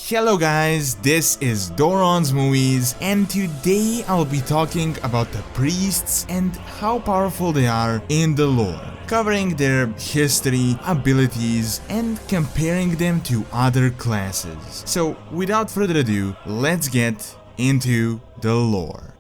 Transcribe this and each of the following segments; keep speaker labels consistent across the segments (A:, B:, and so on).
A: Hello guys, this is Doron's Movies, and today I'll be talking about the priests and how powerful they are in the lore, covering their history, abilities, and comparing them to other classes. So without further ado, let's get into the lore.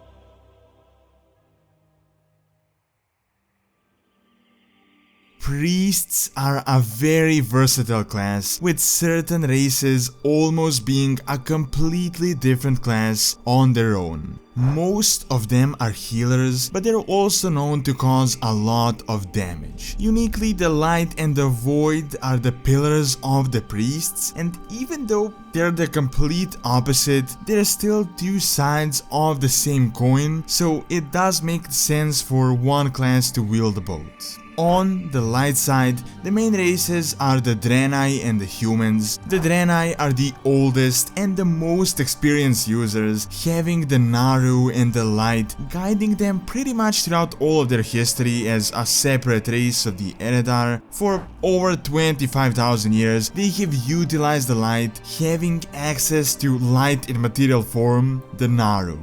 A: Priests are a very versatile class, with certain races almost being a completely different class on their own. Most of them are healers, but they're also known to cause a lot of damage. Uniquely, the light and the void are the pillars of the priests, and even though they're the complete opposite, they're still two sides of the same coin, so it does make sense for one class to wield both. On the light side, the main races are the Draenei and the humans. The Draenei are the oldest and the most experienced users, having the Naru and the light guiding them pretty much throughout all of their history as a separate race of the Eredar. For over 25,000 years, they have utilized the light, having access to light in material form, the Naru.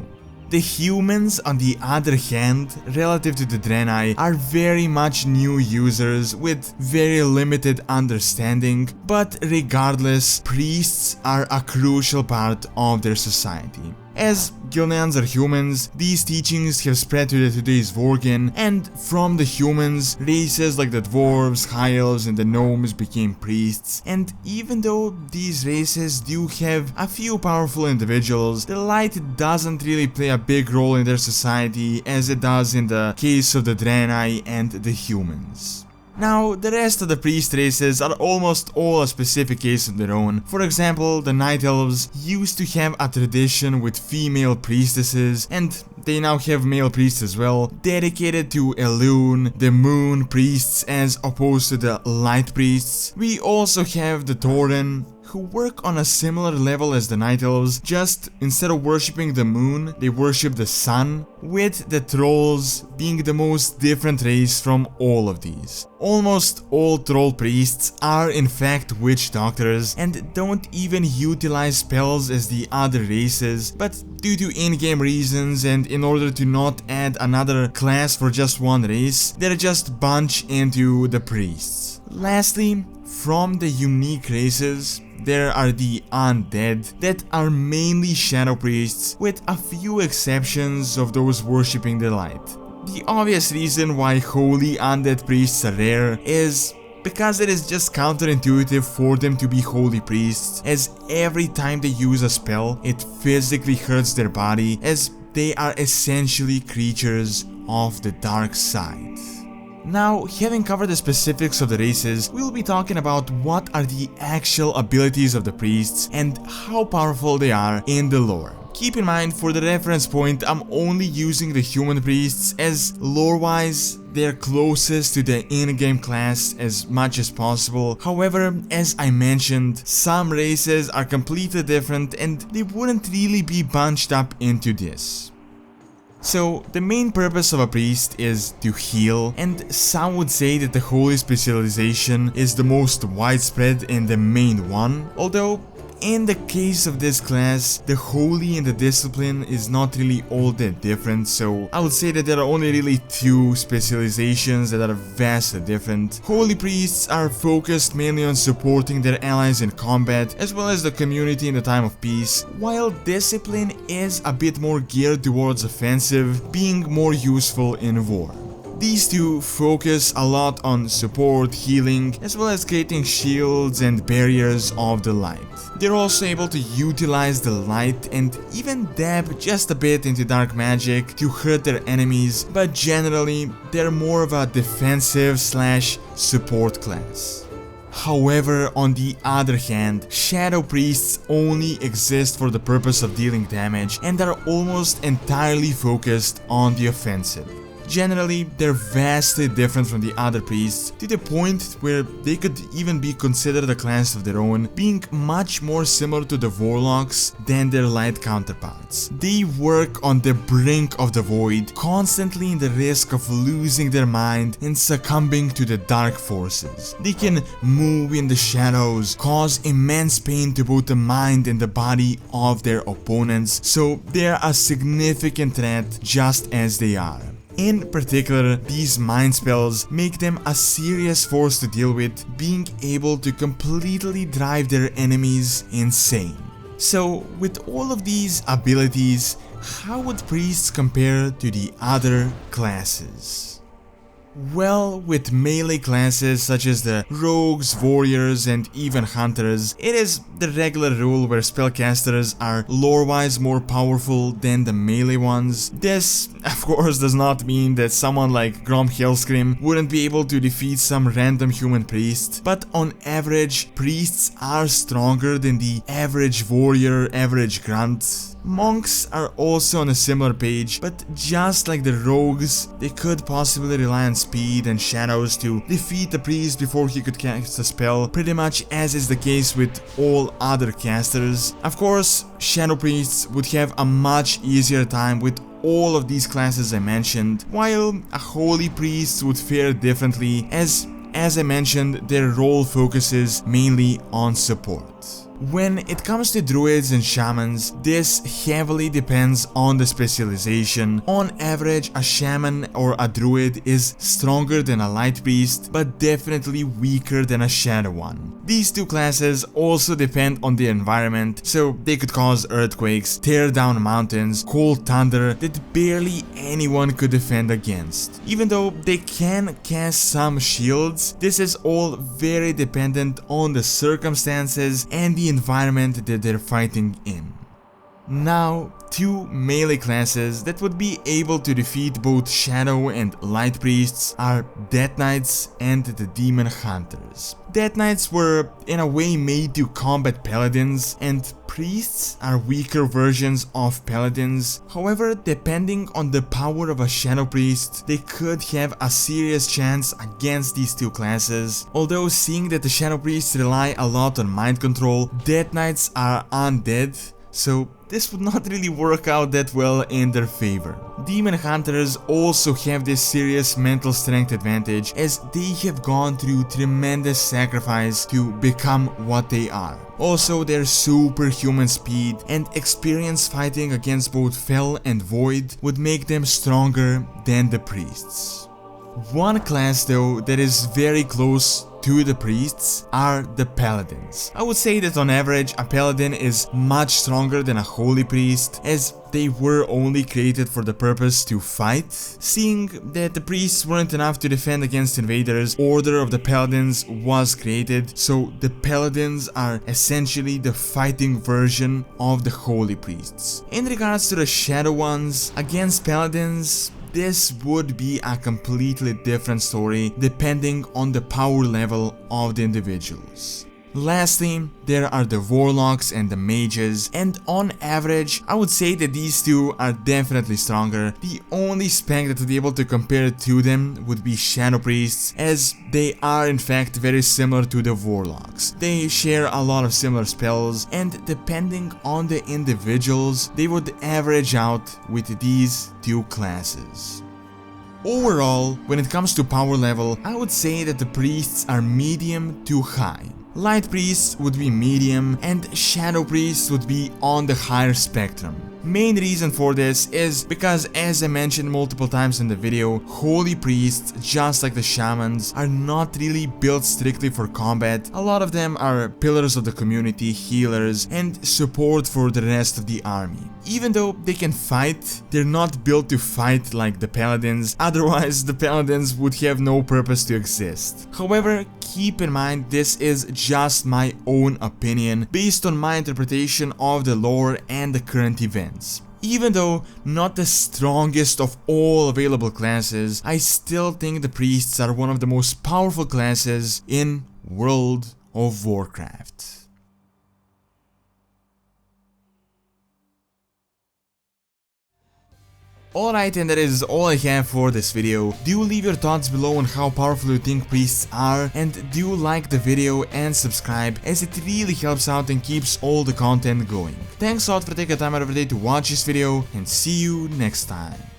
A: The humans, on the other hand, relative to the Draenei, are very much new users with very limited understanding, but regardless, priests are a crucial part of their society. As Gilneans are humans, these teachings have spread to today's Vorgen, and from the humans, races like the dwarves, high elves, and the gnomes became priests. And even though these races do have a few powerful individuals, the light doesn't really play a big role in their society as it does in the case of the Draenei and the humans. Now, the rest of the priest races are almost all a specific case of their own. For example, the Night Elves used to have a tradition with female priestesses, and they now have male priests as well, dedicated to Elune, the moon priests as opposed to the light priests. We also have the Tauren, who work on a similar level as the Night Elves, just instead of worshipping the moon, they worship the sun, with the Trolls being the most different race from all of these. Almost all Troll priests are in fact witch doctors and don't even utilize spells as the other races, but due to in-game reasons and in order to not add another class for just one race, they're just bunched into the priests. Lastly, from the unique races, there are the undead that are mainly shadow priests, with a few exceptions of those worshipping the light. The obvious reason why holy undead priests are rare is because it is just counterintuitive for them to be holy priests, as every time they use a spell, it physically hurts their body, as they are essentially creatures of the dark side. Now, having covered the specifics of the races, we'll be talking about what are the actual abilities of the priests and how powerful they are in the lore. Keep in mind, for the reference point, I'm only using the human priests, as lore-wise, they're closest to the in-game class as much as possible. However, as I mentioned, some races are completely different and they wouldn't really be bunched up into this. So, the main purpose of a priest is to heal, and some would say that the holy specialization is the most widespread and the main one, although in the case of this class, the holy and the discipline is not really all that different, so I would say that there are only really two specializations that are vastly different. Holy priests are focused mainly on supporting their allies in combat, as well as the community in the time of peace, while discipline is a bit more geared towards offensive, being more useful in war. These two focus a lot on support, healing, as well as creating shields and barriers of the light. They're also able to utilize the light and even dab just a bit into dark magic to hurt their enemies, but generally they're more of a defensive / support class. However, on the other hand, shadow priests only exist for the purpose of dealing damage and are almost entirely focused on the offensive. Generally, they're vastly different from the other priests, to the point where they could even be considered a class of their own, being much more similar to the warlocks than their light counterparts. They work on the brink of the void, constantly in the risk of losing their mind and succumbing to the dark forces. They can move in the shadows, cause immense pain to both the mind and the body of their opponents, so they're a significant threat just as they are. In particular, these mind spells make them a serious force to deal with, being able to completely drive their enemies insane. So, with all of these abilities, how would priests compare to the other classes? Well, with melee classes such as the rogues, warriors, and even hunters, it is the regular rule where spellcasters are lore-wise more powerful than the melee ones. This, of course, does not mean that someone like Grom Hellscream wouldn't be able to defeat some random human priest, but on average, priests are stronger than the average warrior, average grunt. Monks are also on a similar page, but just like the rogues, they could possibly rely on speed and shadows to defeat the priest before he could cast a spell, pretty much as is the case with all other casters. Of course, shadow priests would have a much easier time with all of these classes I mentioned, while a holy priest would fare differently as I mentioned, their role focuses mainly on support. When it comes to druids and shamans, this heavily depends on the specialization. On average, a shaman or a druid is stronger than a light priest, but definitely weaker than a shadow one. These two classes also depend on the environment, so they could cause earthquakes, tear down mountains, cold thunder that barely anyone could defend against. Even though they can cast some shields, this is all very dependent on the circumstances and the environment that they're fighting in. Now, two melee classes that would be able to defeat both Shadow and Light Priests are Death Knights and the Demon Hunters. Death Knights were in a way made to combat Paladins, and Priests are weaker versions of Paladins. However, depending on the power of a Shadow Priest, they could have a serious chance against these two classes. Although seeing that the Shadow Priests rely a lot on mind control, Death Knights are undead, so this would not really work out that well in their favor. Demon Hunters also have this serious mental strength advantage, as they have gone through tremendous sacrifice to become what they are. Also, their superhuman speed and experience fighting against both Fel and Void would make them stronger than the priests. One class though that is very close to the priests are the paladins. I would say that on average a paladin is much stronger than a holy priest, as they were only created for the purpose to fight. Seeing that the priests weren't enough to defend against invaders, Order of the Paladins was created, so the paladins are essentially the fighting version of the holy priests. In regards to the shadow ones, against paladins, this would be a completely different story depending on the power level of the individuals. Lastly, there are the warlocks and the mages, and on average, I would say that these two are definitely stronger. The only spec that would be able to compare to them would be shadow priests, as they are in fact very similar to the warlocks. They share a lot of similar spells, and depending on the individuals, they would average out with these two classes. Overall, when it comes to power level, I would say that the priests are medium to high. Light priests would be medium, and shadow priests would be on the higher spectrum. Main reason for this is because, as I mentioned multiple times in the video, holy priests, just like the shamans, are not really built strictly for combat. A lot of them are pillars of the community, healers, and support for the rest of the army. Even though they can fight, they're not built to fight like the paladins, otherwise the paladins would have no purpose to exist. However, keep in mind this is just my own opinion based on my interpretation of the lore and the current events. Even though not the strongest of all available classes, I still think the priests are one of the most powerful classes in World of Warcraft. Alright, and that is all I have for this video. Do leave your thoughts below on how powerful you think priests are, and do like the video and subscribe, as it really helps out and keeps all the content going. Thanks a lot for taking time out of your day to watch this video, and see you next time.